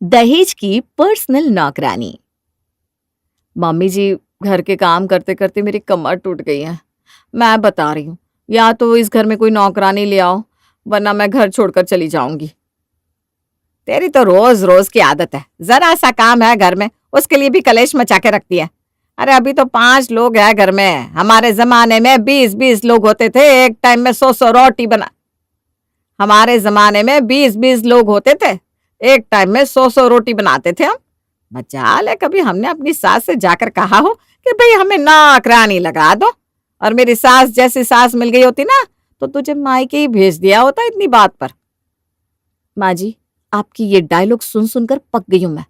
दहेज की पर्सनल नौकरानी। मम्मी जी, घर के काम करते करते मेरी कमर टूट गई है। मैं बता रही हूँ, या तो इस घर में कोई नौकरानी ले आओ, वरना मैं घर छोड़कर चली जाऊंगी। तेरी तो रोज रोज की आदत है, जरा सा काम है घर में उसके लिए भी कलेश मचा के रखती है। अरे अभी तो 5 लोग हैं घर में, हमारे जमाने में 20-20 लोग होते थे, एक टाइम में 100-100 रोटी बना। हमारे जमाने में 20-20 लोग होते थे, एक टाइम में 100-100 रोटी बनाते थे हम। मजाल है कभी हमने अपनी सास से जाकर कहा हो कि भाई हमें नौकरानी लगा दो, और मेरी सास जैसी सास मिल गई होती ना तो तुझे मायके ही भेज दिया होता इतनी बात पर। माँ जी, आपकी ये डायलॉग सुन सुनकर पक गई हूं मैं।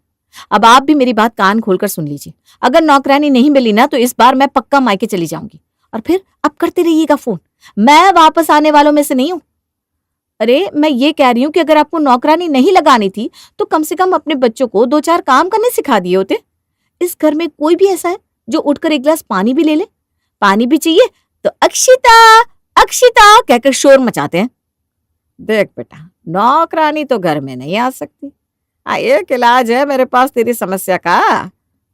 अब आप भी मेरी बात कान खोलकर सुन लीजिए। अगर नौकरानी नहीं मिली ना तो इस बार मैं पक्का मायके चली जाऊंगी, और फिर आप करते रहिएगा फोन। मैं वापस आने वालों में से नहीं हूं। अरे मैं ये कह रही हूँ कि अगर आपको नौकरानी नहीं लगानी थी तो कम से कम अपने बच्चों को 2-4 काम करने सिखा दिए होते। इस घर में कोई भी ऐसा है जो उठकर एक गिलास पानी भी ले ले? पानी भी चाहिए तो अक्षिता अक्षिता कहकर शोर मचाते हैं। देख बेटा, नौकरानी तो घर में नहीं आ सकती। हाँ, एक इलाज है मेरे पास तेरी समस्या का।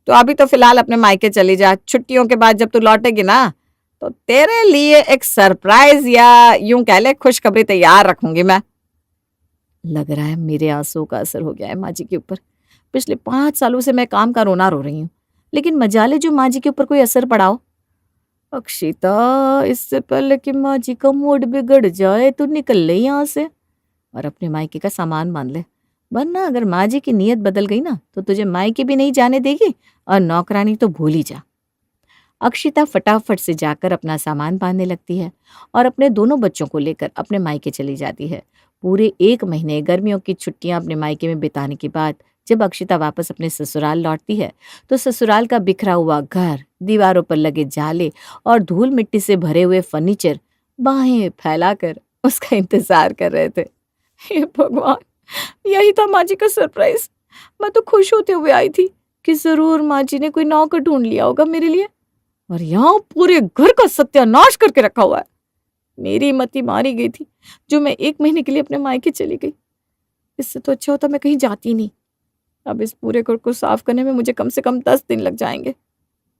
तो अभी तो फिलहाल अपने मायके चली जा। छुट्टियों के बाद जब तू लौटेगी ना तो तेरे लिए एक सरप्राइज या यूं कह ले खुशखबरी तैयार रखूंगी मैं। लग रहा है मेरे आंसुओं का असर हो गया है माँ जी के ऊपर। पिछले 5 सालों से मैं काम का रोना रो रही हूँ, लेकिन मजाले जो माँ जी के ऊपर कोई असर पड़ा हो। अक्षिता, इससे पहले कि माँ जी का मूड बिगड़ जाए तो निकल ले यहाँ से और अपने मायके का सामान बांध ले, वरना अगर माँ जी की नीयत बदल गई ना तो तुझे मायके भी नहीं जाने देगी और नौकरानी तो भूल ही जा। अक्षिता फटाफट से जाकर अपना सामान बांधने लगती है और अपने दोनों बच्चों को लेकर अपने मायके चली जाती है। पूरे 1 महीने गर्मियों की छुट्टियां अपने मायके में बिताने के बाद जब अक्षिता वापस अपने ससुराल लौटती है तो ससुराल का बिखरा हुआ घर, दीवारों पर लगे जाले और धूल मिट्टी से भरे हुए फर्नीचर बाहें फैलाकर उसका इंतजार कर रहे थे। हे भगवान, यही था माँ जी का सरप्राइज। मैं तो खुश होते हुए आई थी कि जरूर माँ जी ने कोई नौकर ढूंढ लिया होगा मेरे लिए, और यहाँ पूरे घर का सत्यानाश करके रखा हुआ है। मेरी मति मारी गई थी जो मैं 1 महीने के लिए अपने मायके चली गई। इससे तो अच्छा होता मैं कहीं जाती नहीं। अब इस पूरे घर को साफ करने में मुझे कम से कम 10 दिन लग जाएंगे।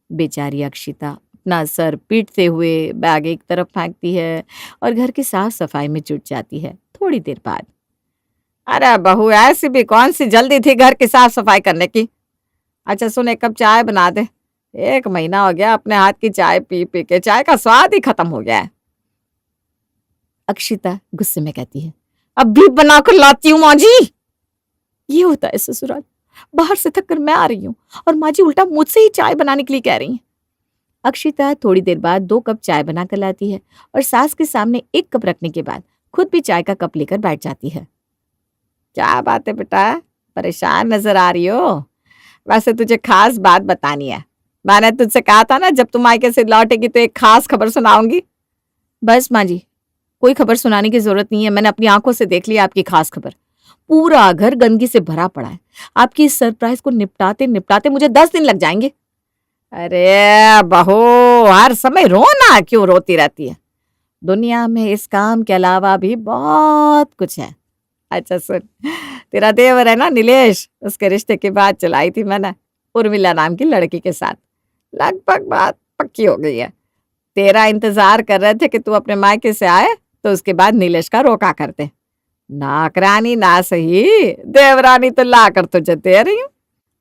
बेचारी अक्षिता अपना सर पीटते हुए बैग एक तरफ फेंकती है और घर की साफ सफाई में जुट जाती है। थोड़ी देर बाद, अरे बहू, ऐसी भी कौन सी जल्दी थी घर की साफ सफाई करने की? अच्छा सुन, 1 कप चाय बना दे। 1 महीना हो गया अपने हाथ की चाय पी पी के, चाय का स्वाद ही खत्म हो गया है। अक्षिता गुस्से में कहती है, अब भी बनाकर लाती हूँ माँ जी। ये होता है ससुराल। बाहर से थक कर मैं आ रही हूँ और माँ जी उल्टा मुझसे ही चाय बनाने के लिए कह रही हैं। अक्षिता थोड़ी देर बाद 2 कप चाय बनाकर लाती है और सास के सामने 1 कप रखने के बाद खुद भी चाय का कप लेकर बैठ जाती है। क्या बात है बेटा, परेशान नजर आ रही हो? वैसे तुझे खास बात बतानी है। मैंने तुझसे कहा था ना जब तुम मायके से लौटेगी तो एक खास खबर सुनाऊंगी। बस माँ जी, कोई खबर सुनाने की जरूरत नहीं है। मैंने अपनी आंखों से देख लिया आपकी खास खबर। पूरा घर गंदगी से भरा पड़ा है। आपकी इस सरप्राइज को निपटाते निपटाते मुझे 10 दिन लग जाएंगे। अरे बहू, हर समय रोना क्यों रोती रहती है? दुनिया में इस काम के अलावा भी बहुत कुछ है। अच्छा सुन, तेरा देवर है ना नीलेश, उसके रिश्ते की बात चलाई थी मैंने उर्मिला नाम की लड़की के साथ। लगभग बात पक्की हो गई है। तेरा इंतजार कर रहे थे कि तू अपने मायके से आए तो उसके बाद नीलेश का रोका करते। नौकरानी ना सही, देवरानी तो ला कर तुझे दे रही हूँ।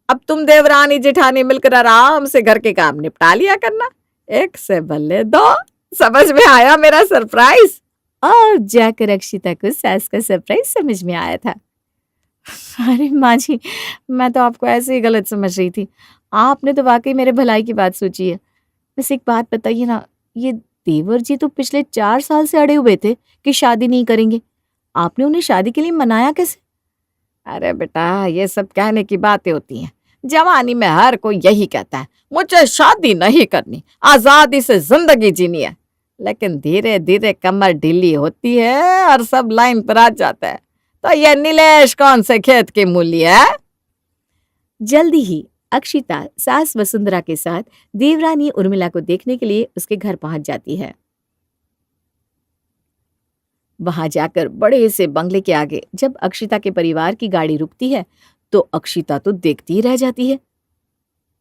अब तुम देवरानी जेठानी मिलकर आराम से घर के काम निपटा लिया करना। एक से बल्ले 2। समझ में आया मेरा सरप्राइज? और जाकर अक्षिता को सास का सरप्राइज समझ में आया था। अरे माँ जी, मैं तो आपको ऐसे ही गलत समझ रही थी। आपने तो वाकई मेरे भलाई की बात सोची है। बस एक बात बताइए ना, ये देवर जी तो पिछले 4 साल से अड़े हुए थे कि शादी नहीं करेंगे। आपने उन्हें शादी के लिए मनाया कैसे? अरे बेटा, ये सब कहने की बातें होती हैं। जवानी में हर कोई यही कहता है, मुझे शादी नहीं करनी, आजादी से जिंदगी जीनी है। लेकिन धीरे धीरे कमर ढीली होती है और सब लाइन पर आ जाता है। तो ये नीलेश कौन से खेत की मूली है? जल्दी ही अक्षिता सास वसुंधरा के साथ देवरानी उर्मिला को देखने के लिए उसके घर पहुंच जाती है। वहां जाकर बड़े से बंगले के आगे जब अक्षिता के परिवार की गाड़ी रुकती है तो अक्षिता तो देखती ही रह जाती है।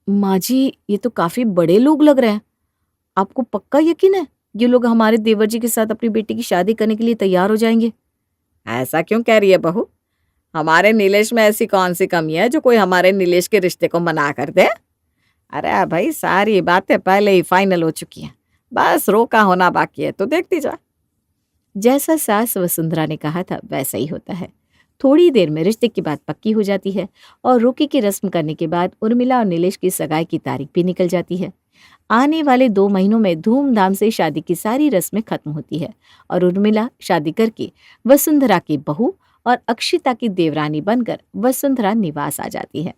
माँ जी, ये तो काफी बड़े लोग लग रहे हैं। आपको पक्का यकीन है ये लोग हमारे देवर जी के साथ अपनी बेटी की शादी करने के लिए तैयार हो जाएंगे? ऐसा क्यों कह रही है बहू? हमारे नीलेश में ऐसी कौन सी कमी है जो कोई हमारे नीलेश के रिश्ते को मना कर दे? अरे भाई, सारी बातें पहले ही फाइनल हो चुकी हैं, बस रोका होना बाकी है, तो देखती जा। जैसा सास वसुंधरा ने कहा था वैसा ही होता है। थोड़ी देर में रिश्ते की बात पक्की हो जाती है और रोके की रस्म करने के बाद उर्मिला और नीलेश की सगाई की तारीख भी निकल जाती है। आने वाले 2 महीनों में धूमधाम से शादी की सारी रस्में खत्म होती है और उर्मिला शादी करके वसुंधरा की बहू और अक्षिता की देवरानी बनकर वसुंधरा निवास आ जाती है।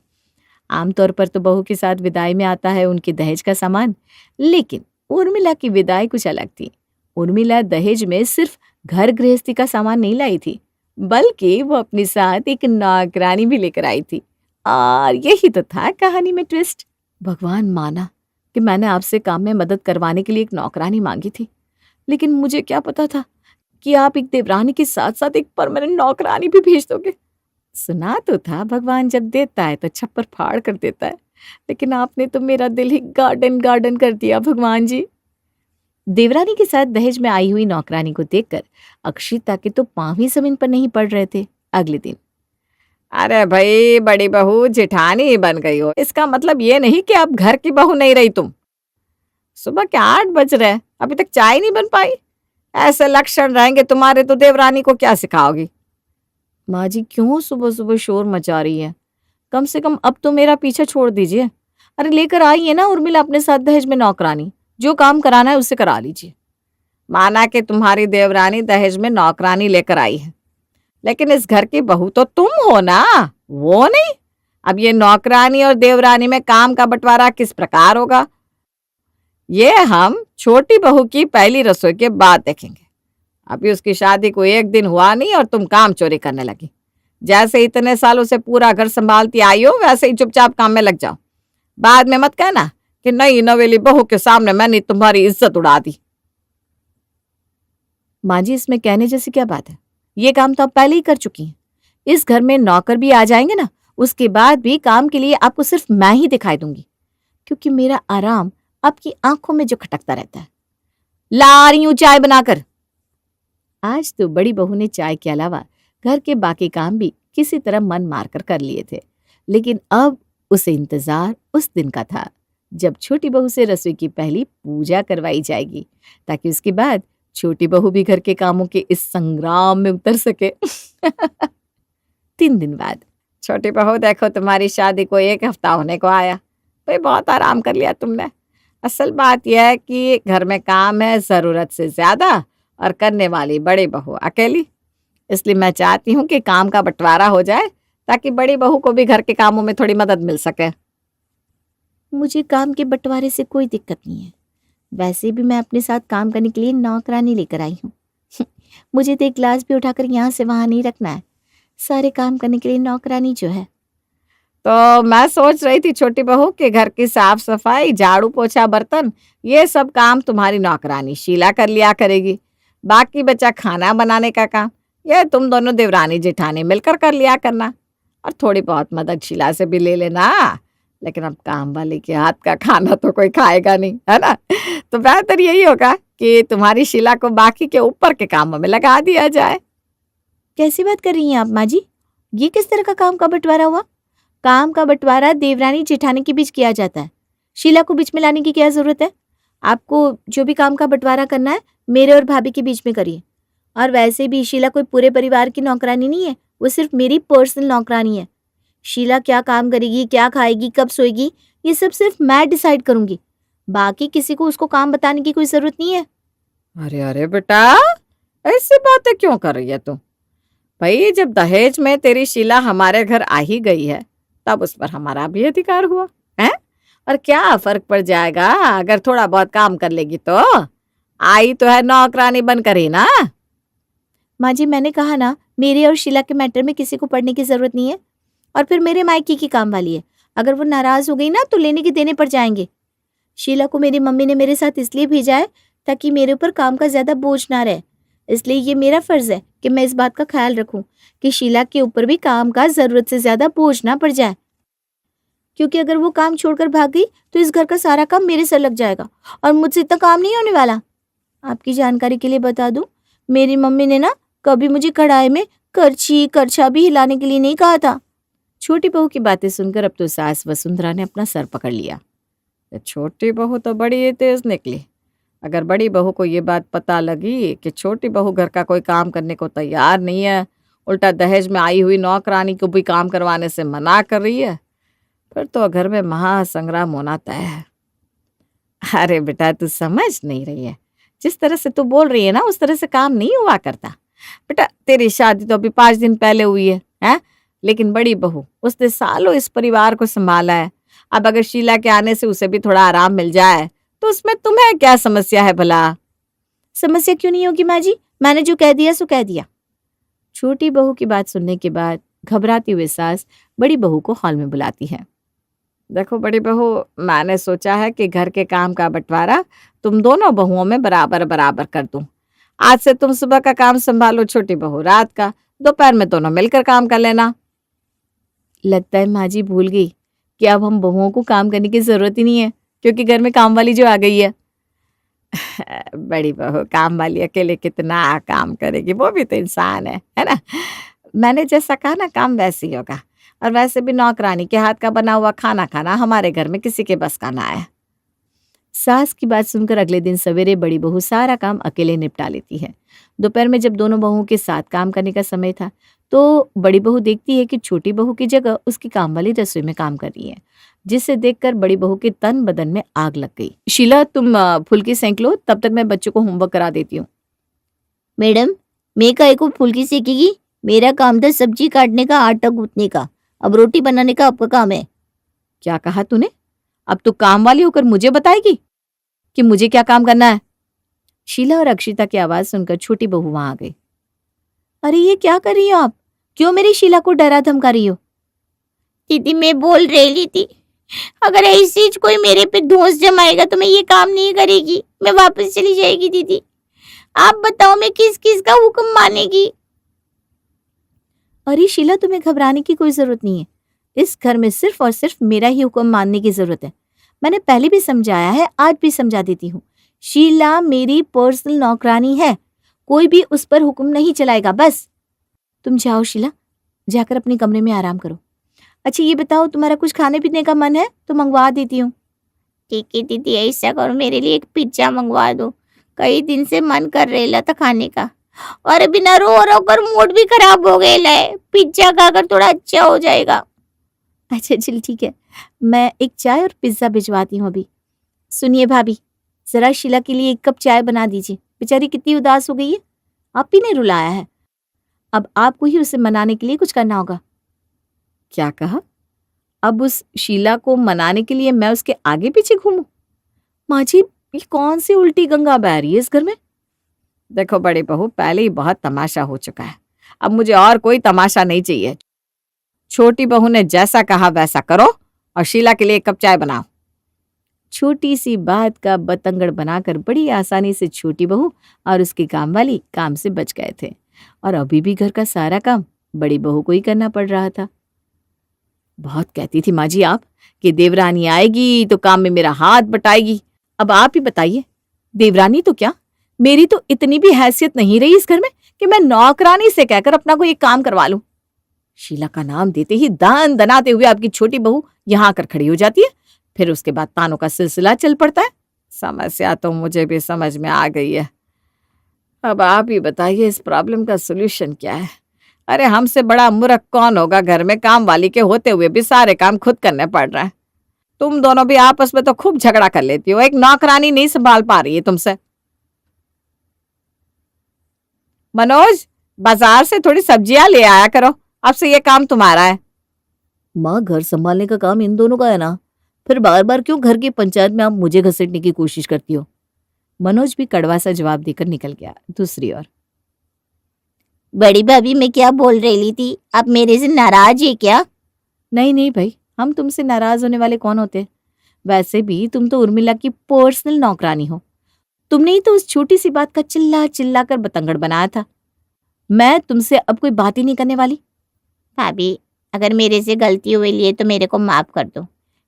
आमतौर पर तो बहू के साथ विदाई में आता है उनके दहेज का सामान, लेकिन उर्मिला की विदाई कुछ अलग थी। उर्मिला दहेज में सिर्फ घर गृहस्थी का सामान नहीं लाई थी, बल्कि वो अपने साथ एक नौकरानी भी लेकर आई थी। और यही तो था कहानी में ट्विस्ट। भगवान, माना कि मैंने आपसे काम में मदद करवाने के लिए एक नौकरानी मांगी थी, लेकिन मुझे क्या पता था कि आप एक देवरानी के साथ साथ एक परमानेंट नौकरानी भी भेज दोगे। सुना तो था भगवान जब देता है तो छप्पर फाड़ कर देता है, लेकिन आपने तो मेरा दिल ही गार्डन गार्डन कर दिया भगवान जी। देवरानी के साथ दहेज में आई हुई नौकरानी को देखकर अक्षिता के तो पांव ही जमीन पर नहीं पड़ रहे थे। अगले दिन, अरे भाई, बड़ी बहू जेठानी बन गई हो, इसका मतलब ये नहीं कि अब घर की बहू नहीं रही तुम। सुबह के 8 बज रहे, अभी तक चाय नहीं बन पाई। ऐसे लक्षण रहेंगे तुम्हारे तो देवरानी को क्या सिखाओगी? माँ जी, क्यों सुबह सुबह शोर मचा रही है? कम से कम अब तो मेरा पीछा छोड़ दीजिए। अरे लेकर आई है ना उर्मिला अपने साथ दहेज में नौकरानी, जो काम कराना है उससे करा लीजिए। माना कि तुम्हारी देवरानी दहेज में नौकरानी लेकर आई है, लेकिन इस घर की बहू तो तुम हो ना, वो नहीं। अब ये नौकरानी और देवरानी में काम का बंटवारा किस प्रकार होगा, ये हम छोटी बहू की पहली रसोई के बाद देखेंगे। अभी उसकी शादी को 1 दिन हुआ नहीं और तुम काम चोरी करने लगी। जैसे इतने सालों से पूरा घर संभालती आई हो, वैसे ही चुपचाप काम में लग जाओ। बाद में मत कहना कि नई नवेली बहू के सामने मैंने तुम्हारी इज्जत उड़ा दी। माँ जी, इसमें कहने जैसी क्या बात है? ये काम तो आप पहले ही कर चुकी हैं। इस घर में नौकर भी आ जाएंगे ना, उसके बाद भी काम के लिए आपको सिर्फ मैं ही दिखाई दूंगी, क्योंकि मेरा आराम आपकी आंखों में जो खटकता रहता है। ला रही हूं चाय बनाकर। आज तो बड़ी बहू ने चाय के अलावा घर के बाकी काम भी किसी तरह मन मारकर कर लिए थे, लेकिन अब उसे इंतजार उस दिन का था जब छोटी बहू से रसोई की पहली पूजा करवाई जाएगी, ताकि उसके बाद छोटी बहू भी घर के कामों के इस संग्राम में उतर सके। 3 दिन बाद, छोटी बहू देखो, तुम्हारी शादी को 1 हफ्ता होने को आया। भाई, बहुत आराम कर लिया तुमने। असल बात यह है कि घर में काम है जरूरत से ज्यादा और करने वाली बड़ी बहू अकेली। इसलिए मैं चाहती हूँ कि काम का बंटवारा हो जाए, ताकि बड़ी बहू को भी घर के कामों में थोड़ी मदद मिल सके। मुझे काम के बंटवारे से कोई दिक्कत नहीं है। वैसे भी मैं अपने साथ काम करने के लिए नौकरानी लेकर आई हूँ। मुझे तो एक गिलास भी उठाकर यहाँ से वहां नहीं रखना है। सारे काम करने के लिए नौकरानी जो है। तो मैं सोच रही थी छोटी बहू कि घर की साफ सफाई, झाड़ू पोछा, बर्तन, ये सब काम तुम्हारी नौकरानी शीला कर लिया करेगी। बाकी बचा खाना बनाने का काम, ये तुम दोनों देवरानी जेठानी मिलकर कर लिया करना। और थोड़ी बहुत मदद शीला से भी ले लेना, लेकिन अब काम वाले के हाथ का खाना तो कोई खाएगा नहीं, है ना? तो बेहतर यही होगा कि तुम्हारी शीला को बाकी के ऊपर के कामों में लगा दिया जाए। कैसी बात कर रही हैं आप माँ जी? ये किस तरह का काम का बंटवारा हुआ? काम का बंटवारा देवरानी जेठानी के बीच किया जाता है। शीला को बीच में लाने की क्या जरूरत है? आपको जो भी काम का बंटवारा करना है मेरे और भाभी के बीच में करिए। और वैसे भी शीला कोई पूरे परिवार की नौकरानी नहीं है, वो सिर्फ मेरी पर्सनल नौकरानी है। शीला क्या काम करेगी, क्या खाएगी, कब सोएगी, ये सब सिर्फ मैं डिसाइड करूंगी। बाकी किसी को उसको काम बताने की कोई जरूरत नहीं है। अरे अरे बेटा, ऐसी बातें क्यों कर रही है तू? भाई, जब दहेज में तेरी शीला हमारे घर आ ही गई है, तब उस पर हमारा भी अधिकार हुआ है। और क्या फर्क पड़ जाएगा अगर थोड़ा बहुत काम कर लेगी तो? आई तो है नौकरानी बनकर ही ना। माँ जी, मैंने कहा ना, मेरे और शीला के मैटर में किसी को पढ़ने की जरूरत नहीं है। और फिर मेरे मायके की काम वाली है, अगर वो नाराज हो गई ना तो लेने के देने पड़ जाएंगे। शीला को मेरी मम्मी ने मेरे साथ इसलिए भेजा है ताकि मेरे ऊपर काम का ज्यादा बोझ ना रहे। इसलिए ये मेरा फर्ज है कि मैं इस बात का ख्याल रखूं कि शीला के ऊपर भी काम का जरूरत से ज्यादा बोझ ना पड़ जाए, क्योंकि अगर वो काम छोड़कर भाग गई तो इस घर का सारा काम मेरे सर लग जाएगा और मुझसे इतना काम नहीं होने वाला। आपकी जानकारी के लिए बता दूं, मेरी मम्मी ने ना कभी मुझे कढ़ाई में करछी करछा भी हिलाने के लिए नहीं कहा था। छोटी बहू की बातें सुनकर अब तो सास वसुंधरा ने अपना सर पकड़ लिया। ये छोटी बहू तो बड़ी तेज निकली। अगर बड़ी बहू को ये बात पता लगी कि छोटी बहू घर का कोई काम करने को तैयार नहीं है, उल्टा दहेज में आई हुई नौकरानी को भी काम करवाने से मना कर रही है, फिर तो घर में महासंग्राम होना तय है। अरे बेटा, तू समझ नहीं रही है। जिस तरह से तू बोल रही है ना, उस तरह से काम नहीं हुआ करता। बेटा, तेरी शादी तो अभी 5 दिन पहले हुई है, हैं? लेकिन बड़ी बहू, उसने सालों इस परिवार को संभाला है। अब अगर शीला के आने से उसे भी थोड़ा आराम मिल जाए तो उसमें तुम्हें क्या समस्या है भला? समस्या क्यों नहीं होगी माँ जी, मैंने जो कह दिया सो कह दिया। छोटी बहू की बात सुनने के बाद घबराती हुई सास बड़ी बहू को हॉल में बुलाती है। देखो बड़ी बहू, मैंने सोचा है कि घर के काम का बंटवारा तुम दोनों बहुओं में बराबर बराबर कर दूं। आज से तुम सुबह का काम संभालो, छोटी बहू रात का, दोपहर में दोनों मिलकर काम कर लेना। लगता है माँ जी भूल गई कि अब हम बहुओं को काम करने की जरूरत ही नहीं है, क्योंकि घर में काम वाली जो आ गई है। बड़ी बहू, काम वाली अकेले कितना काम करेगी? वो भी तो इंसान है ना? मैंने जैसा कहा ना, काम वैसे ही होगा। और वैसे भी नौकरानी के हाथ का बना हुआ खाना खाना हमारे घर में किसी के बस का ना है। सास की बात सुनकर अगले दिन सवेरे बड़ी बहू सारा काम अकेले निपटा लेती है। दोपहर में जब दोनों बहुओं के साथ काम करने का समय था, तो बड़ी बहू देखती है कि छोटी बहू की जगह उसकी काम वाली रसोई में काम कर रही है, जिसे देखकर बड़ी बहू के तन बदन में आग लग गई। शीला, तुम फुल्की सेंक लो, तब तक मैं बच्चों को होमवर्क करा देती हूँ। मैडम, मैं काहे को फुल्की सेकेगी? मेरा काम था सब्जी काटने का, आटा गूंथने का, अब रोटी बनाने का आपका काम है। क्या कहा तूने? अब तू काम वाली होकर मुझे बताएगी कि मुझे क्या काम करना है? शीला और अक्षिता की आवाज सुनकर छोटी बहू वहां आ गई। अरे ये क्या कर रही हो आप? क्यों मेरी शीला को डरा धमका रही हो? दीदी, मैं बोल रही थी, अगर ऐसी कोई मेरे पे दोष जमाएगा तो मैं ये काम नहीं करेगी, मैं वापस चली जाएगी। दीदी आप बताओ, मैं किस किस का हुक्म मानेगी? अरे शीला, तुम्हें घबराने की कोई जरूरत नहीं है। इस घर में सिर्फ और सिर्फ मेरा ही हुक्म मानने की जरूरत है। मैंने पहले भी समझाया है, आज भी समझा देती हूँ। शीला मेरी पर्सनल नौकरानी है, कोई भी उस पर हुक्म नहीं चलाएगा। बस तुम जाओ शीला, जाकर अपने कमरे में आराम करो। अच्छा ये बताओ, तुम्हारा कुछ खाने पीने का मन है तो मंगवा देती हूँ। ठीक है दीदी, ऐसा करो, मेरे लिए एक पिज्जा मंगवा दो, कई दिन से मन कर रहा था खाने का, और बिना रो कर मूड भी खराब हो गया है। पिज्जा खाकर थोड़ा अच्छा हो जाएगा। अच्छा चल ठीक है, मैं एक चाय और पिज्जा भिजवाती हूँ अभी। सुनिए भाभी, जरा शीला के लिए 1 कप चाय बना दीजिए, बेचारी कितनी उदास हो गई है। आप ही ने रुलाया है, अब आपको ही उसे मनाने के लिए कुछ करना होगा। क्या कहा? अब उस शीला को मनाने के लिए मैं उसके आगे पीछे घूमूं? माँ जी, ये कौन सी उल्टी गंगा बह रही है इस घर में? देखो बड़ी बहू, पहले ही बहुत तमाशा हो चुका है, अब मुझे और कोई तमाशा नहीं चाहिए। छोटी बहू ने जैसा कहा वैसा करो और शीला के लिए 1 कप चाय बनाओ। छोटी सी बात का बतंगड़ बनाकर बड़ी आसानी से छोटी बहू और उसकी काम वाली काम से बच गए थे, और अभी भी घर का सारा काम बड़ी बहू को ही करना पड़ रहा था। बहुत कहती थी माँ जी आप कि देवरानी आएगी तो काम में मेरा हाथ बटाएगी। अब आप ही बताइए, देवरानी तो क्या, मेरी तो इतनी भी हैसियत नहीं रही इस घर में कि मैं नौकरानी से कहकर अपना कोई एक काम करवा लूं। शीला का नाम देते ही दान दनाते हुए आपकी छोटी बहू यहां आकर खड़ी हो जाती है, फिर उसके बाद तानों का सिलसिला चल पड़ता है। समस्या तो मुझे भी समझ में आ गई है। अब आप ही बताइए, इस प्रॉब्लम का सोल्यूशन क्या है? अरे हमसे बड़ा मूर्ख कौन होगा? घर में काम वाली के होते हुए भी सारे काम खुद करने पड़ रहे हैं। तुम दोनों भी आपस में तो खूब झगड़ा कर लेती हो, एक नौकरानी नहीं संभाल पा रही है तुमसे। मनोज, बाजार से थोड़ी सब्जियां ले आया करो, अब से ये काम तुम्हारा है। माँ, घर संभालने का काम इन दोनों का है ना, फिर बार बार क्यों घर की पंचायत में आप मुझे घसीटने की कोशिश करती हो? मनोज भी कड़वा सा जवाब देकर निकल गया। दूसरी ओर, बड़ी भाभी, मैं क्या बोल रही थी, आप मेरे से नाराज है क्या? नहीं नहीं भाई, हम तुमसे नाराज होने वाले कौन होते? वैसे भी तुम तो उर्मिला की पर्सनल नौकरानी हो, तुमने ही तो उस छोटी सी बात का चिल्ला चिल्ला कर बतंगड़ बनाया था। मैं तुमसे अब कोई बात ही नहीं करने वाली। भाभी, अगर मेरे से गलती हुई है तो मेरे को माफ कर दो,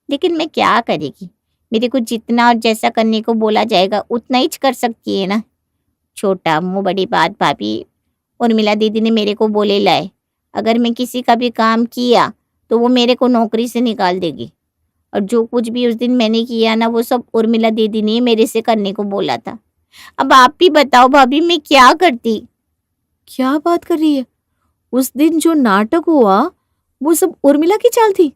लेकिन मैं क्या करेगी, मेरे को जितना और जैसा करने को बोला जाएगा उतना ही कर सकती है ना। छोटा मुंह बड़ी बात भाभी। उर्मिला दीदी ने मेरे को बोले लाए, अगर मैं किसी का भी काम किया तो वो मेरे को नौकरी से निकाल देगी, और जो कुछ भी उस दिन मैंने किया ना वो सब उर्मिला दीदी ने मेरे से करने को बोला था। अब आप भी बताओ भाभी, मैं क्या करती। क्या बात कर रही है? उस दिन जो नाटक हुआ वो सब उर्मिला की चाल थी?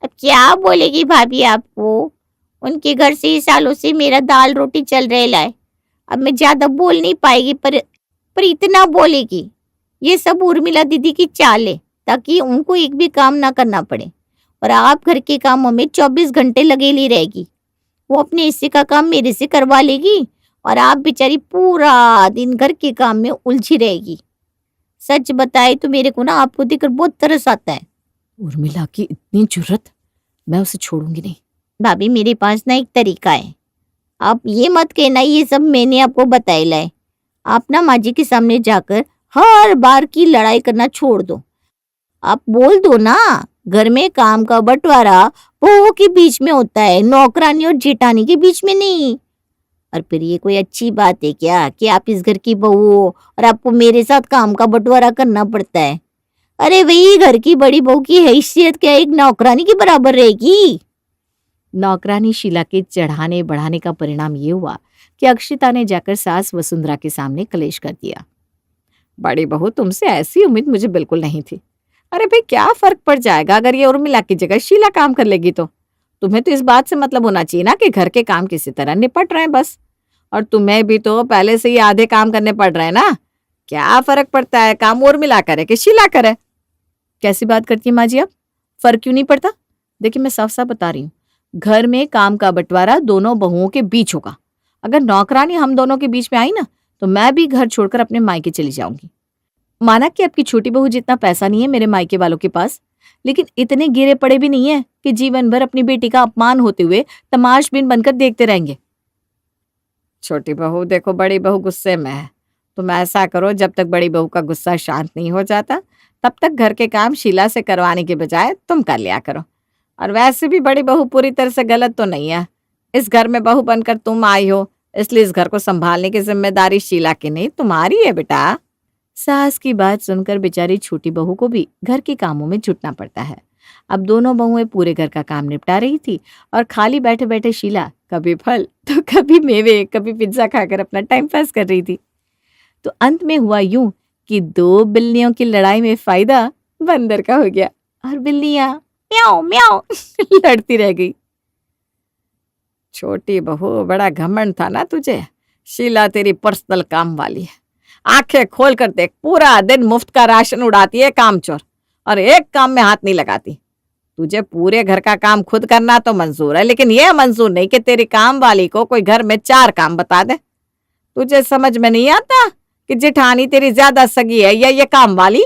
अब क्या बोलेगी भाभी आपको, उनके घर से सालों से मेरा दाल रोटी चल रहा है। अब मैं ज्यादा बोल नहीं पाएगी, पर इतना बोलेगी, ये सब उर्मिला दीदी की चाल है, ताकि उनको एक भी काम ना करना पड़े, और आप घर के कामों में 24 घंटे लगेली रहेगी। वो अपने हिस्से का काम मेरे से करवा लेगी और आप बेचारी पूरा दिन घर के काम में उलझी रहेगी। सच बताए तो मेरे को ना आपको देखकर बहुत तरस आता है। उर्मिला की इतनी जुर्रत, मैं उसे छोड़ूंगी नहीं। भाभी, मेरे पास ना एक तरीका है, आप ये मत कहना ये सब मैंने आपको बताया है। आप ना माँ जी के सामने जाकर हर बार की लड़ाई करना छोड़ दो। आप बोल दो ना, घर में काम का बंटवारा बहुओं के बीच में होता है, नौकरानी और जेठानी के बीच में नहीं। और फिर ये कोई अच्छी बात है क्या कि आप इस घर की बहू हो और आपको मेरे साथ काम का बंटवारा करना पड़ता है? अरे वही घर की बड़ी बहू की हैसियत क्या एक नौकरानी के बराबर रहेगी? नौकरानी शीला के चढ़ाने बढ़ाने का परिणाम ये हुआ कि अक्षिता ने जाकर सास वसुंधरा के सामने कलेश कर दिया। बड़ी बहू, तुमसे ऐसी उम्मीद मुझे बिल्कुल नहीं थी। अरे भाई, क्या फर्क पड़ जाएगा अगर ये उर्मिला की जगह शीला काम कर लेगी तो? तुम्हें तो इस बात से मतलब होना चाहिए ना कि घर के काम किसी तरह निपट रहे हैं बस। और तुम्हें भी तो पहले से ही आधे काम करने पड़ रहे हैं ना। क्या फर्क पड़ता है काम उर्मिला करे कि शीला करे? कैसी बात करती है माँ जी आप? फर्क क्यों नहीं पड़ता? देखिए, मैं साफ साफ बता रही हूँ, घर में काम का बंटवारा दोनों बहुओं के बीच होगा। अगर नौकरानी हम दोनों के बीच में आई ना तो मैं भी घर छोड़कर अपने मायके चली जाऊंगी। माना कि आपकी छोटी बहू जितना पैसा नहीं है मेरे मायके वालों के पास, लेकिन इतने गिरे पड़े भी नहीं है कि जीवन भर अपनी बेटी का अपमान होते हुए तमाशबीन बनकर देखते रहेंगे। छोटी बहू, देखो बड़ी बहू गुस्से में है, तुम ऐसा करो, जब तक बड़ी बहू का गुस्सा शांत नहीं हो जाता तब तक घर के काम शीला से करवाने के बजाय तुम कर लिया करो। और वैसे भी बड़ी बहू पूरी तरह से गलत तो नहीं है। इस घर में बहू बनकर तुम आई हो, इसलिए इस घर को संभालने की जिम्मेदारी शीला की नहीं तुम्हारी है बेटा। सास की बात सुनकर बेचारी छोटी बहू को भी घर के कामों में जुटना पड़ता है। अब दोनों बहुएं पूरे घर का काम निपटा रही थी और खाली बैठे बैठे शीला कभी फल तो कभी मेवे कभी पिज्जा खाकर अपना टाइम पास कर रही थी। तो अंत में हुआ यूं कि दो बिल्लियों की लड़ाई में फायदा बंदर का हो गया और बिल्लियां म्याऊं म्याऊं लड़ती रह गई। छोटी बहू, बड़ा घमंड था ना तुझे। शीला तेरी पर्सनल काम वाली है। आंखें खोल कर देख, पूरा दिन मुफ्त का राशन उड़ाती है कामचोर, और एक काम में हाथ नहीं लगाती। तुझे पूरे घर का काम खुद करना तो मंजूर है, लेकिन यह मंजूर नहीं कि तेरी काम वाली को कोई घर में 4 काम बता दे। तुझे समझ में नहीं आता कि जेठानी तेरी ज्यादा सगी है या ये काम वाली?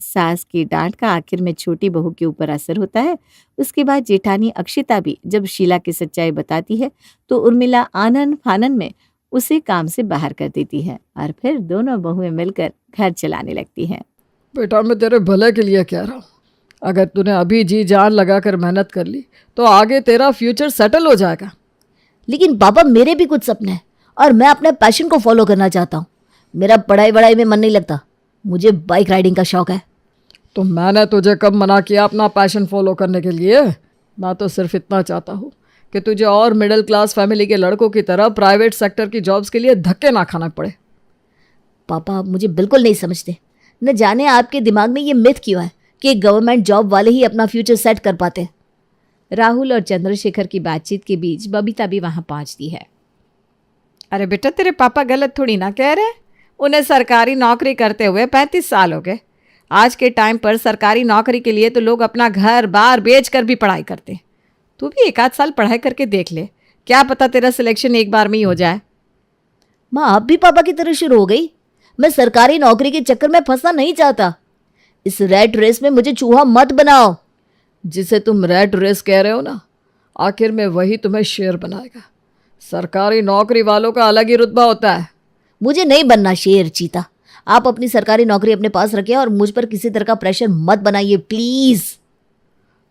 सास की डांट का आखिर में छोटी बहू के ऊपर असर होता है। उसके बाद जेठानी अक्षिता भी जब शीला की सच्चाई बताती है तो उर्मिला आनन फानन में उसे काम से बाहर कर देती है और फिर दोनों बहुएं मिलकर घर चलाने लगती हैं। बेटा, मैं तेरे भले के लिए कह रहा हूँ, अगर तूने अभी जी जान लगाकर मेहनत कर ली तो आगे तेरा फ्यूचर सेटल हो जाएगा। लेकिन पापा, मेरे भी कुछ सपने हैं और मैं अपने पैशन को फॉलो करना चाहता हूँ। मेरा पढ़ाई वढ़ाई में मन नहीं लगता, मुझे बाइक राइडिंग का शौक है। तो मैंने तुझे कब मना किया अपना पैशन फॉलो करने के लिए? मैं तो सिर्फ इतना चाहता हूँ कि तुझे और मिडिल क्लास फैमिली के लड़कों की तरह प्राइवेट सेक्टर की जॉब्स के लिए धक्के ना खाना पड़े। पापा, आप मुझे बिल्कुल नहीं समझते। न जाने आपके दिमाग में ये मिथ क्यों है कि गवर्नमेंट जॉब वाले ही अपना फ्यूचर सेट कर पाते। राहुल और चंद्रशेखर की बातचीत के बीच बबीता भी वहां पहुंचती है। अरे बेटा, तेरे पापा गलत थोड़ी ना कह रहे। उन्हें सरकारी नौकरी करते हुए 35 साल हो गए। आज के टाइम पर सरकारी नौकरी के लिए तो लोग अपना घर बार बेच कर भी पढ़ाई करते। तू भी 1 आध साल पढ़ाई करके देख ले, क्या पता तेरा सिलेक्शन एक बार में ही हो जाए। माँ, आप भी पापा की तरह शुरू हो गई। मैं सरकारी नौकरी के चक्कर में फंसना नहीं चाहता। इस रैट रेस में मुझे चूहा मत बनाओ। जिसे तुम रैट रेस कह रहे हो ना, आखिर में वही तुम्हें शेर बनाएगा। सरकारी नौकरी वालों का अलग ही रुतबा होता है। मुझे नहीं बनना शेर चीता। आप अपनी सरकारी नौकरी अपने पास रखिए और मुझ पर किसी तरह का प्रेशर मत बनाइए प्लीज।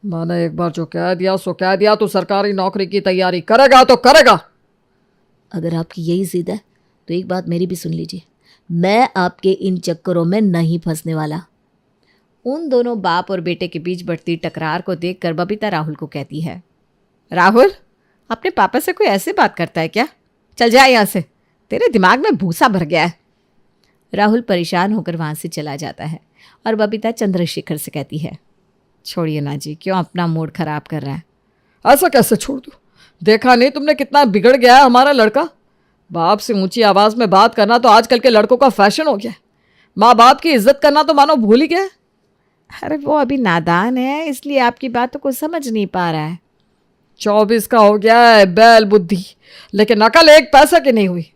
मैंने एक बार जो कह दिया सो कह दिया। तू सरकारी नौकरी की तैयारी करेगा तो करेगा। अगर आपकी यही जिद है तो एक बात मेरी भी सुन लीजिए, मैं आपके इन चक्करों में नहीं फंसने वाला। उन दोनों बाप और बेटे के बीच बढ़ती टकरार को देखकर बबीता राहुल को कहती है, राहुल, अपने पापा से कोई ऐसे बात करता है क्या? चल जा यहाँ से, तेरे दिमाग में भूसा भर गया है। राहुल परेशान होकर वहाँ से चला जाता है और बबीता चंद्रशेखर से कहती है, छोड़िए ना जी, क्यों अपना मूड खराब कर रहा है? ऐसा कैसे छोड़ दूँ? देखा नहीं तुमने कितना बिगड़ गया है हमारा लड़का? बाप से ऊंची आवाज़ में बात करना तो आजकल के लड़कों का फैशन हो गया है। माँ बाप की इज्जत करना तो मानो भूल ही गया है। अरे वो अभी नादान है, इसलिए आपकी बातों को समझ नहीं पा रहा है। 24 का हो गया है, बैल बुद्धि, लेकिन अकल एक पैसा की नहीं हुई।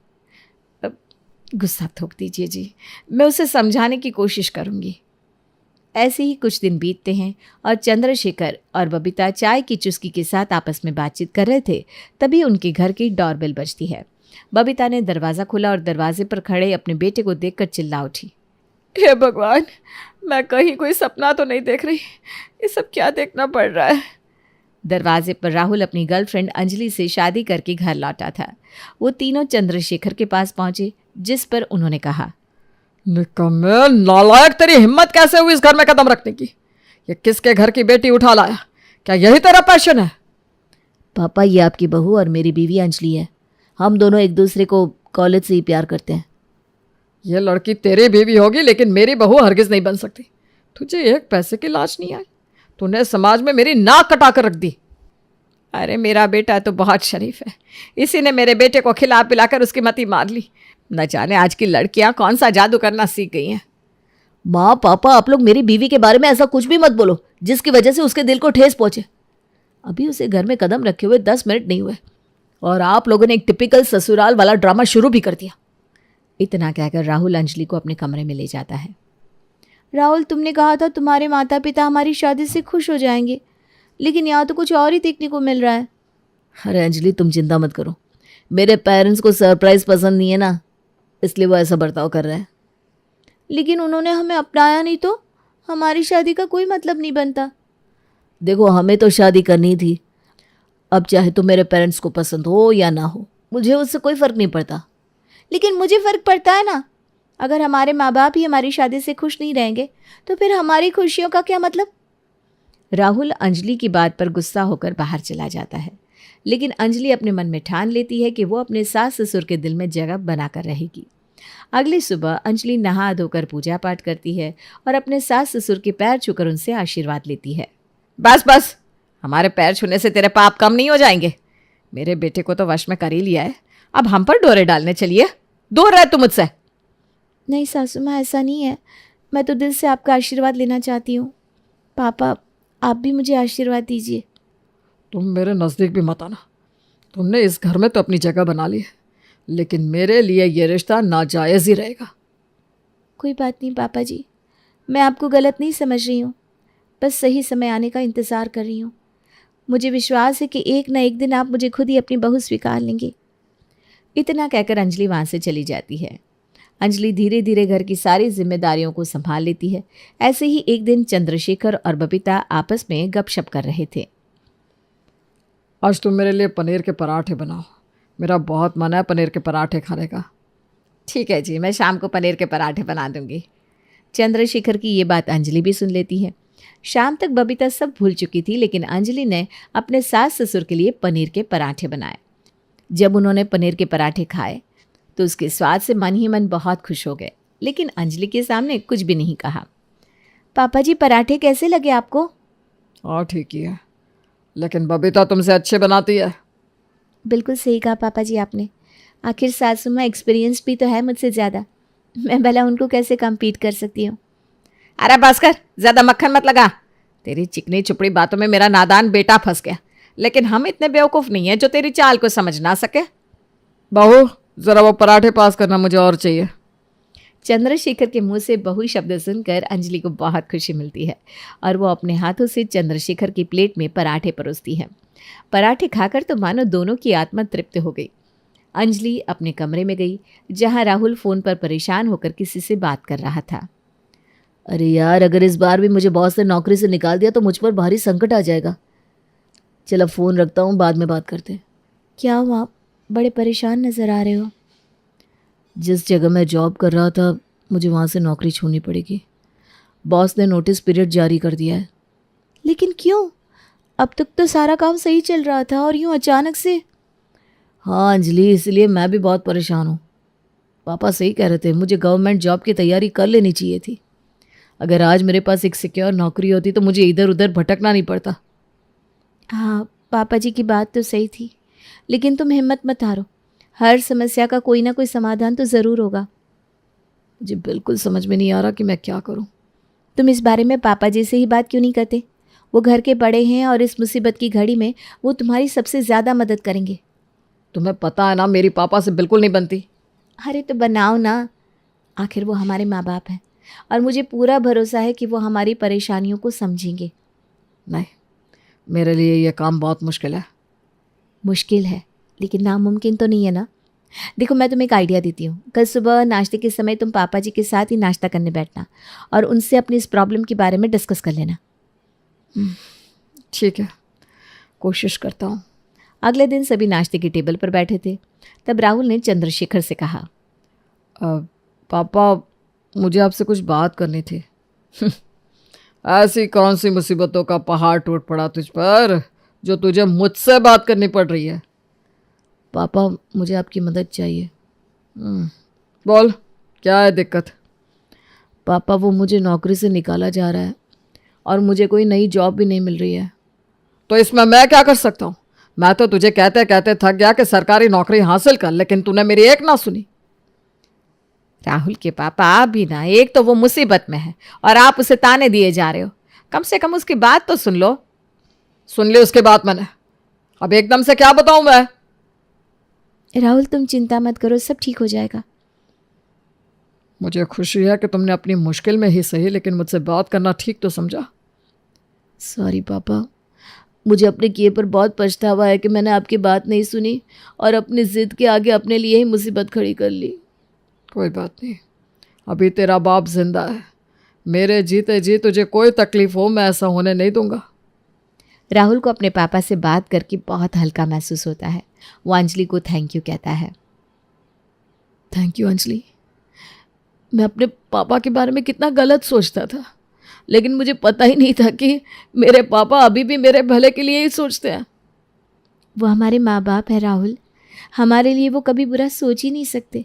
गुस्सा थोक दीजिए जी, मैं उसे समझाने की कोशिश करूंगी। ऐसे ही कुछ दिन बीतते हैं और चंद्रशेखर और बबीता चाय की चुस्की के साथ आपस में बातचीत कर रहे थे। तभी उनके घर की डोरबेल बजती है। बबीता ने दरवाज़ा खोला और दरवाजे पर खड़े अपने बेटे को देखकर चिल्ला उठी, हे भगवान, मैं कहीं कोई सपना तो नहीं देख रही? ये सब क्या देखना पड़ रहा है? दरवाजे पर राहुल अपनी गर्लफ्रेंड अंजलि से शादी करके घर लौटा था। वो तीनों चंद्रशेखर के पास पहुंचे, जिस पर उन्होंने कहा, निकम्मे नालायक, तेरी हिम्मत कैसे हुई इस घर में कदम रखने की? ये किसके घर की बेटी उठा लाया? क्या यही तेरा पैशन है? पापा, ये आपकी बहू और मेरी बीवी अंजलि है। हम दोनों एक दूसरे को कॉलेज से ही प्यार करते हैं। ये लड़की तेरी बीवी होगी, लेकिन मेरी बहू हरगिज नहीं बन सकती। तुझे एक पैसे की लाज नहीं आई? तूने समाज में मेरी नाक कटा कर रख दी। अरे मेरा बेटा तो बहुत शरीफ है, इसी ने मेरे बेटे को खिला पिलाकर उसकी मति मार ली। न जाने आज की लड़कियां कौन सा जादू करना सीख गई हैं। माँ पापा, आप लोग मेरी बीवी के बारे में ऐसा कुछ भी मत बोलो जिसकी वजह से उसके दिल को ठेस पहुंचे। अभी उसे घर में कदम रखे हुए 10 मिनट नहीं हुए और आप लोगों ने एक टिपिकल ससुराल वाला ड्रामा शुरू भी कर दिया। इतना कहकर राहुल अंजलि को अपने कमरे में ले जाता है। राहुल, तुमने कहा था तुम्हारे माता पिता हमारी शादी से खुश हो जाएंगे, लेकिन यहाँ तो कुछ और ही देखने को मिल रहा है। अरे अंजलि, तुम चिंता मत करो। मेरे पेरेंट्स को सरप्राइज पसंद नहीं है ना, इसलिए वो ऐसा बर्ताव कर रहे हैं। लेकिन उन्होंने हमें अपनाया नहीं तो हमारी शादी का कोई मतलब नहीं बनता। देखो, हमें तो शादी करनी थी। अब चाहे तो मेरे पेरेंट्स को पसंद हो या ना हो, मुझे उससे कोई फ़र्क नहीं पड़ता। लेकिन मुझे फ़र्क पड़ता है ना। अगर हमारे माँ बाप ही हमारी शादी से खुश नहीं रहेंगे तो फिर हमारी खुशियों का क्या मतलब? राहुल अंजलि की बात पर गुस्सा होकर बाहर चला जाता है, लेकिन अंजलि अपने मन में ठान लेती है कि वो अपने सास ससुर के दिल में जगह बनाकर रहेगी। अगली सुबह अंजलि नहा धोकर पूजा पाठ करती है और अपने सास ससुर के पैर छूकर उनसे आशीर्वाद लेती है। बस बस, हमारे पैर छूने से तेरे पाप कम नहीं हो जाएंगे। मेरे बेटे को तो वश में कर ही लिया है, अब हम पर डोरे डालने चलिए। दूर रह तू मुझसे। नहीं सासू माँ, ऐसा नहीं है। मैं तो दिल से आपका आशीर्वाद लेना चाहती हूँ। पापा, आप भी मुझे आशीर्वाद दीजिए। तुम मेरे नज़दीक भी मत आना। तुमने इस घर में तो अपनी जगह बना ली है, लेकिन मेरे लिए ये रिश्ता नाजायज़ ही रहेगा। कोई बात नहीं पापा जी, मैं आपको गलत नहीं समझ रही हूँ, बस सही समय आने का इंतज़ार कर रही हूँ। मुझे विश्वास है कि एक न एक दिन आप मुझे खुद ही अपनी बहू स्वीकार लेंगे। इतना कहकर अंजलि वहाँ से चली जाती है। अंजलि धीरे धीरे घर की सारी जिम्मेदारियों को संभाल लेती है। ऐसे ही एक दिन चंद्रशेखर और बबीता आपस में गपशप कर रहे थे। आज तुम मेरे लिए पनीर के पराठे बनाओ, मेरा बहुत मन है पनीर के पराठे खाने का। ठीक है जी, मैं शाम को पनीर के पराठे बना दूंगी। चंद्रशेखर की ये बात अंजलि भी सुन लेती है। शाम तक बबीता सब भूल चुकी थी, लेकिन अंजलि ने अपने सास ससुर के लिए पनीर के पराठे बनाए। जब उन्होंने पनीर के पराठे खाए तो उसके स्वाद से मन ही मन बहुत खुश हो गए, लेकिन अंजलि के सामने कुछ भी नहीं कहा। पापा जी, पराठे कैसे लगे आपको? हाँ ठीक ही है, लेकिन बबीता तुमसे अच्छे बनाती है। बिल्कुल सही कहा पापा जी आपने। आखिर सासू माँ एक्सपीरियंस भी तो है मुझसे ज़्यादा, मैं भला उनको कैसे कम्पीट कर सकती हूँ। अरे बस कर, ज़्यादा मक्खन मत लगा। तेरी चिकनी चुपड़ी बातों में मेरा नादान बेटा फंस गया, लेकिन हम इतने बेवकूफ़ नहीं हैं जो तेरी चाल को समझ ना सके। बहू, ज़रा वो पराठे पास करना, मुझे और चाहिए। चंद्रशेखर के मुंह से बहु शब्द सुनकर अंजलि को बहुत खुशी मिलती है और वो अपने हाथों से चंद्रशेखर की प्लेट में पराठे परोसती है। पराठे खाकर तो मानो दोनों की आत्मा तृप्त हो गई। अंजलि अपने कमरे में गई जहां राहुल फ़ोन पर परेशान होकर किसी से बात कर रहा था। अरे यार, अगर इस बार भी मुझे बॉस ने नौकरी से निकाल दिया तो मुझ पर भारी संकट आ जाएगा। चल अब फ़ोन रखता हूँ, बाद में बात करते हैं। क्या हुआ, आप बड़े परेशान नज़र आ रहे हो? जिस जगह मैं जॉब कर रहा था मुझे वहाँ से नौकरी छोड़नी पड़ेगी। बॉस ने नोटिस पीरियड जारी कर दिया है। लेकिन क्यों? अब तक तो सारा काम सही चल रहा था और यूं अचानक से। हाँ अंजलि, इसलिए मैं भी बहुत परेशान हूँ। पापा सही कह रहे थे, मुझे गवर्नमेंट जॉब की तैयारी कर लेनी चाहिए थी। अगर आज मेरे पास एक सिक्योर नौकरी होती तो मुझे इधर उधर भटकना नहीं पड़ता। हाँ, पापा जी की बात तो सही थी, लेकिन तुम हिम्मत मत हारो। हर समस्या का कोई ना कोई समाधान तो ज़रूर होगा। मुझे बिल्कुल समझ में नहीं आ रहा कि मैं क्या करूँ। तुम इस बारे में पापा जी से ही बात क्यों नहीं करते? वो घर के बड़े हैं और इस मुसीबत की घड़ी में वो तुम्हारी सबसे ज़्यादा मदद करेंगे। तुम्हें पता है ना, मेरी पापा से बिल्कुल नहीं बनती। अरे तो बनाओ ना, आखिर वो हमारे माँ बाप हैं और मुझे पूरा भरोसा है कि वो हमारी परेशानियों को समझेंगे। नहीं, मेरे लिए ये काम बहुत मुश्किल है। मुश्किल है लेकिन नामुमकिन तो नहीं है ना। देखो, मैं तुम्हें एक आइडिया देती हूँ। कल सुबह नाश्ते के समय तुम पापा जी के साथ ही नाश्ता करने बैठना और उनसे अपनी इस प्रॉब्लम के बारे में डिस्कस कर लेना। ठीक है, कोशिश करता हूँ। अगले दिन सभी नाश्ते की टेबल पर बैठे थे। तब राहुल ने चंद्रशेखर से कहा, पापा, मुझे आपसे कुछ बात करनी थी। ऐसी कौन सी मुसीबतों का पहाड़ टूट पड़ा तुझ पर जो तुझे मुझसे बात करनी पड़ रही है? पापा, मुझे आपकी मदद चाहिए। बोल, क्या है दिक्कत? पापा, वो मुझे नौकरी से निकाला जा रहा है और मुझे कोई नई जॉब भी नहीं मिल रही है। तो इसमें मैं क्या कर सकता हूँ? मैं तो तुझे कहते कहते थक गया कि सरकारी नौकरी हासिल कर, लेकिन तूने मेरी एक ना सुनी। राहुल के पापा, आप भी ना, एक तो वो मुसीबत में है और आप उसे ताने दिए जा रहे हो। कम से कम उसकी बात तो सुन लो। सुन ली उसके बाद मैंने, अब एकदम से क्या बताऊं मैं? राहुल तुम चिंता मत करो, सब ठीक हो जाएगा। मुझे खुशी है कि तुमने अपनी मुश्किल में ही सही लेकिन मुझसे बात करना ठीक तो समझा। सॉरी पापा, मुझे अपने किए पर बहुत पछतावा है कि मैंने आपकी बात नहीं सुनी और अपनी ज़िद के आगे अपने लिए ही मुसीबत खड़ी कर ली। कोई बात नहीं, अभी तेरा बाप जिंदा है। मेरे जीते जी तुझे कोई तकलीफ हो, मैं ऐसा होने नहीं दूंगा। राहुल को अपने पापा से बात करके बहुत हल्का महसूस होता है। वो अंजलि को थैंक यू कहता है। Thank you Anjali. मैं अपने पापा के बारे में कितना गलत सोचता था, लेकिन मुझे पता ही नहीं था कि मेरे पापा अभी भी मेरे भले के लिए ही सोचते हैं। वो हमारे माँ बाप है राहुल, हमारे लिए वो कभी बुरा सोच ही नहीं सकते।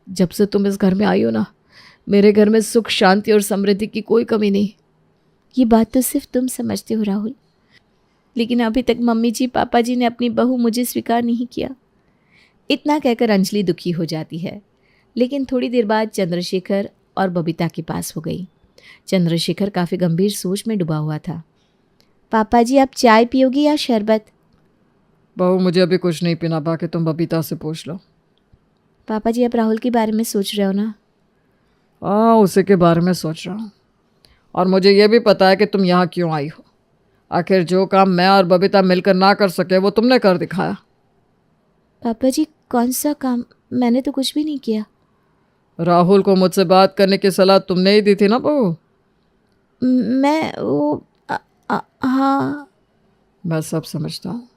जब से तुम इस घर में आई हो ना, मेरे घर में सुख, शांति और समृद्धि की कोई कमी नहीं। ये बात तो सिर्फ तुम समझते हो राहुल, लेकिन अभी तक मम्मी जी, पापा जी ने अपनी बहू मुझे स्वीकार नहीं किया। इतना कहकर अंजलि दुखी हो जाती है, लेकिन थोड़ी देर बाद चंद्रशेखर और बबीता के पास हो गई। चंद्रशेखर काफ़ी गंभीर सोच में डूबा हुआ था। पापा जी, आप चाय पियोगी या शरबत? बहू, मुझे अभी कुछ नहीं पीना, बाकी तुम बबीता से पूछ लो। पापा जी, आप राहुल के बारे में सोच रहे हो ना? हाँ, उसी के बारे में सोच रहा हूँ। और मुझे ये भी पता है कि तुम यहाँ क्यों आई हो। आखिर जो काम मैं और बबीता मिलकर ना कर सके वो तुमने कर दिखाया। पापा जी, कौन सा काम? मैंने तो कुछ भी नहीं किया। राहुल को मुझसे बात करने की सलाह तुमने ही दी थी ना बहू? मैं वो हाँ। मैं सब समझता हूँ।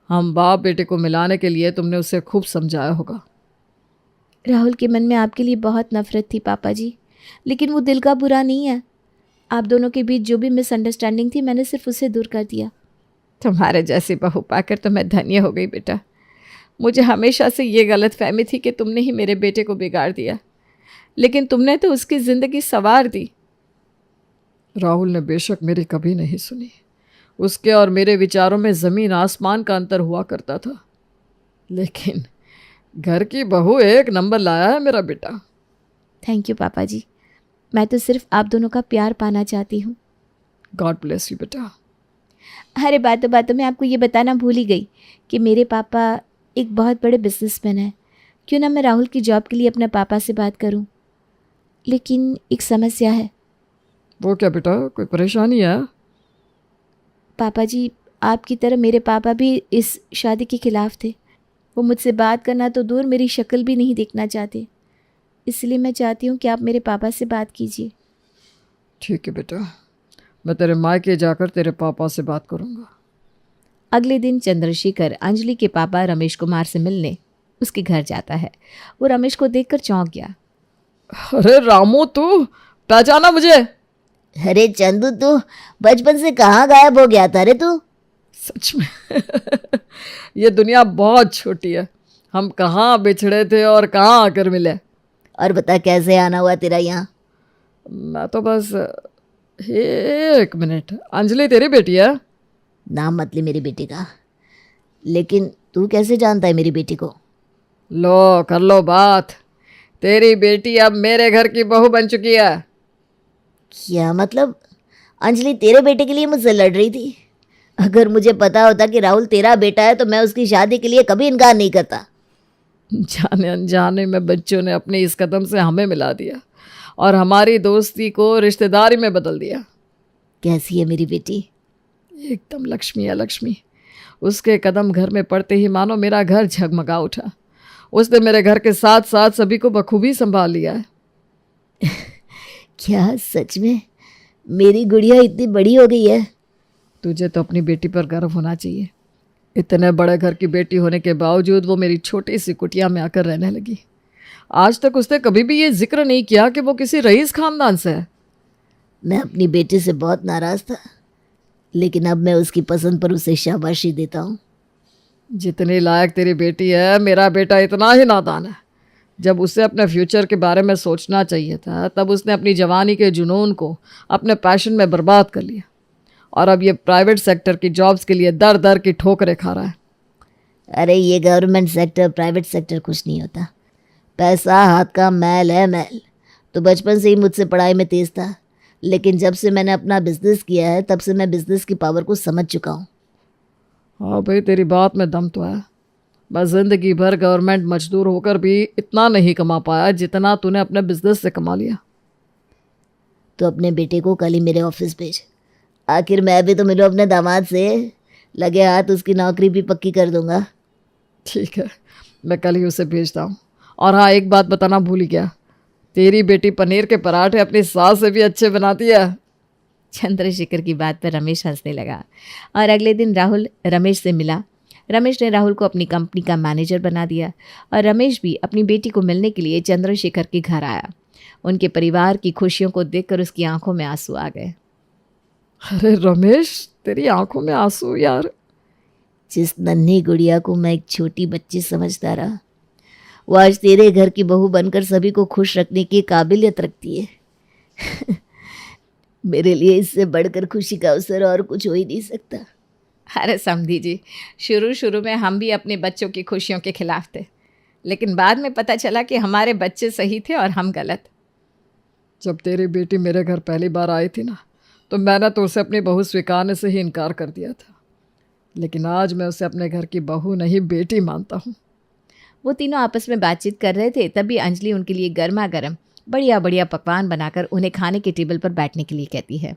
हम बाप बेटे को मिलाने के लिए तुमने उसे खूब समझाया होगा। राहुल के मन में आपके लिए बहुत नफरत थी पापा जी, लेकिन वो दिल का बुरा नहीं है। आप दोनों के बीच जो भी मिसअंडरस्टैंडिंग थी, मैंने सिर्फ उसे दूर कर दिया। तुम्हारे जैसी बहू पाकर तो मैं धन्य हो गई बेटा। मुझे हमेशा से ये गलत फहमी थी कि तुमने ही मेरे बेटे को बिगाड़ दिया, लेकिन तुमने तो उसकी ज़िंदगी संवार दी। राहुल ने बेशक मेरी कभी नहीं सुनी। उसके और मेरे विचारों में ज़मीन आसमान का अंतर हुआ करता था, लेकिन घर की बहू एक नंबर लाया है मेरा बेटा। थैंक यू पापा जी, मैं तो सिर्फ आप दोनों का प्यार पाना चाहती हूँ। गॉड ब्लेस यू बेटा। अरे बातों बातों में आपको ये बताना भूल ही गई कि मेरे पापा एक बहुत बड़े बिजनेसमैन हैं। क्यों ना मैं राहुल की जॉब के लिए अपने पापा से बात करूं, लेकिन एक समस्या है। वो क्या बेटा, कोई परेशानी है? पापा जी, आपकी तरह मेरे पापा भी इस शादी के खिलाफ थे। वो मुझसे बात करना तो दूर, मेरी शक्ल भी नहीं देखना चाहते। इसलिए मैं चाहती हूँ कि आप मेरे पापा से बात कीजिए। ठीक है बेटा, मैं तेरे मायके जाकर तेरे पापा से बात करूँगा। अगले दिन चंद्रशेखर अंजलि के पापा रमेश कुमार से मिलने उसके घर जाता है। वो रमेश को देखकर चौंक गया। अरे रामू, तू पहचाना मुझे? अरे चंदू, तू बचपन से कहाँ गायब हो गया था रे तू? सच में ये दुनिया बहुत छोटी है। हम कहाँ बिछड़े थे और कहाँ आकर मिले। और बता, कैसे आना हुआ तेरा यहाँ? मैं तो बस 1 मिनट। अंजलि तेरी बेटी है? नाम मत ले मेरी बेटी का। लेकिन तू कैसे जानता है मेरी बेटी को? लो कर लो बात। तेरी बेटी अब मेरे घर की बहू बन चुकी है। क्या मतलब? अंजलि तेरे बेटे के लिए मुझसे लड़ रही थी। अगर मुझे पता होता कि राहुल तेरा बेटा है तो मैं उसकी शादी के लिए कभी इनकार नहीं करता। जाने अनजाने में बच्चों ने अपने इस कदम से हमें मिला दिया और हमारी दोस्ती को रिश्तेदारी में बदल दिया। कैसी है मेरी बेटी? एकदम लक्ष्मी है, लक्ष्मी। उसके कदम घर में पड़ते ही मानो मेरा घर झगमगा उठा। उसने मेरे घर के साथ साथ सभी को बखूबी संभाल लिया है। क्या सच में मेरी गुड़िया इतनी बड़ी हो गई है? तुझे तो अपनी बेटी पर गर्व होना चाहिए। इतने बड़े घर की बेटी होने के बावजूद वो मेरी छोटी सी कुटिया में आकर रहने लगी। आज तक उसने कभी भी ये जिक्र नहीं किया कि वो किसी रईस खानदान से है। मैं अपनी बेटी से बहुत नाराज़ था, लेकिन अब मैं उसकी पसंद पर उसे शाबाशी देता हूँ। जितनी लायक तेरी बेटी है, मेरा बेटा इतना ही नादान है। जब उसे अपने फ्यूचर के बारे में सोचना चाहिए था, तब उसने अपनी जवानी के जुनून को अपने पैशन में बर्बाद कर लिया और अब ये प्राइवेट सेक्टर की जॉब्स के लिए दर दर की ठोकरें खा रहा है। अरे ये गवर्नमेंट सेक्टर प्राइवेट सेक्टर कुछ नहीं होता। पैसा हाथ का मैल है, मैल। तो बचपन से ही मुझसे पढ़ाई में तेज़ था, लेकिन जब से मैंने अपना बिजनेस किया है तब से मैं बिजनेस की पावर को समझ चुका हूँ। हाँ भाई, तेरी बात में दम तो है। मैं ज़िंदगी भर गवर्नमेंट मजदूर होकर भी इतना नहीं कमा पाया जितना तूने अपने बिजनेस से कमा लिया। तो अपने बेटे को कल ही मेरे ऑफिस भेज। आखिर मैं भी तो मिलूँ अपने दामाद से। लगे हाथ उसकी नौकरी भी पक्की कर दूंगा। ठीक है, मैं कल ही उसे भेजता हूँ। और हाँ, एक बात बताना भूल ही गया, तेरी बेटी पनीर के पराठे अपनी सास से भी अच्छे बनाती है। चंद्रशेखर की बात पर रमेश हंसने लगा और अगले दिन राहुल रमेश से मिला। रमेश ने राहुल को अपनी कंपनी का मैनेजर बना दिया और रमेश भी अपनी बेटी को मिलने के लिए चंद्रशेखर के घर आया। उनके परिवार की खुशियों को देखकर उसकी आंखों में आंसू आ गए। अरे रमेश, तेरी आंखों में आंसू यार। जिस नन्ही गुड़िया को मैं एक छोटी बच्ची समझता रहा, वो आज तेरे घर की बहू बनकर सभी को खुश रखने की काबिलियत रखती है। मेरे लिए इससे बढ़कर खुशी का अवसर और कुछ हो ही नहीं सकता। अरे समधी जी, शुरू शुरू में हम भी अपने बच्चों की खुशियों के खिलाफ थे, लेकिन बाद में पता चला कि हमारे बच्चे सही थे और हम गलत। जब तेरी बेटी मेरे घर पहली बार आई थी ना, तो मैंने तो उसे अपनी बहू स्वीकारने से ही इनकार कर दिया था, लेकिन आज मैं उसे अपने घर की बहू नहीं बेटी मानता हूँ। वो तीनों आपस में बातचीत कर रहे थे, तभी अंजलि उनके लिए गर्मा गर्म बढ़िया बढ़िया पकवान बनाकर उन्हें खाने के टेबल पर बैठने के लिए कहती है।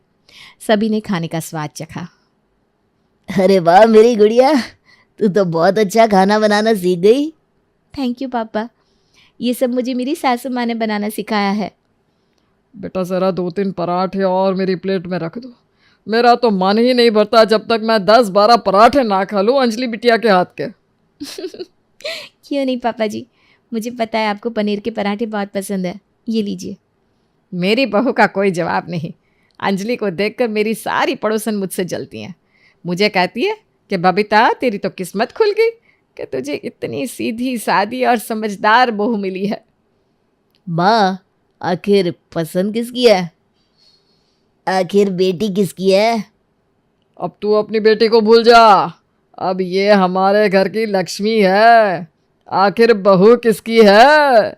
सभी ने खाने का स्वाद चखा। अरे वाह मेरी गुड़िया, तू तो बहुत अच्छा खाना बनाना सीख गई। थैंक यू पापा, ये सब मुझे मेरी सासू माँ ने बनाना सिखाया है। बेटा ज़रा 2-3 पराठे और मेरी प्लेट में रख दो। मेरा तो मन ही नहीं भरता जब तक मैं 10-12 पराठे ना खा लूँ अंजलि बिटिया के हाथ के। क्यों नहीं पापा जी, मुझे पता है आपको पनीर के पराठे बहुत पसंद है। ये लीजिए। मेरी बहू का कोई जवाब नहीं। अंजलि को देखकर मेरी सारी पड़ोसन मुझसे जलती हैं। मुझे कहती है कि बबीता, तेरी तो किस्मत खुल गई कि तुझे इतनी सीधी सादी और समझदार बहू मिली है। माँ, आखिर पसंद किसकी है? आखिर बेटी किसकी है? अब तू अपनी बेटी को भूल जा। अब ये हमारे घर की लक्ष्मी है। आखिर बहू किसकी है?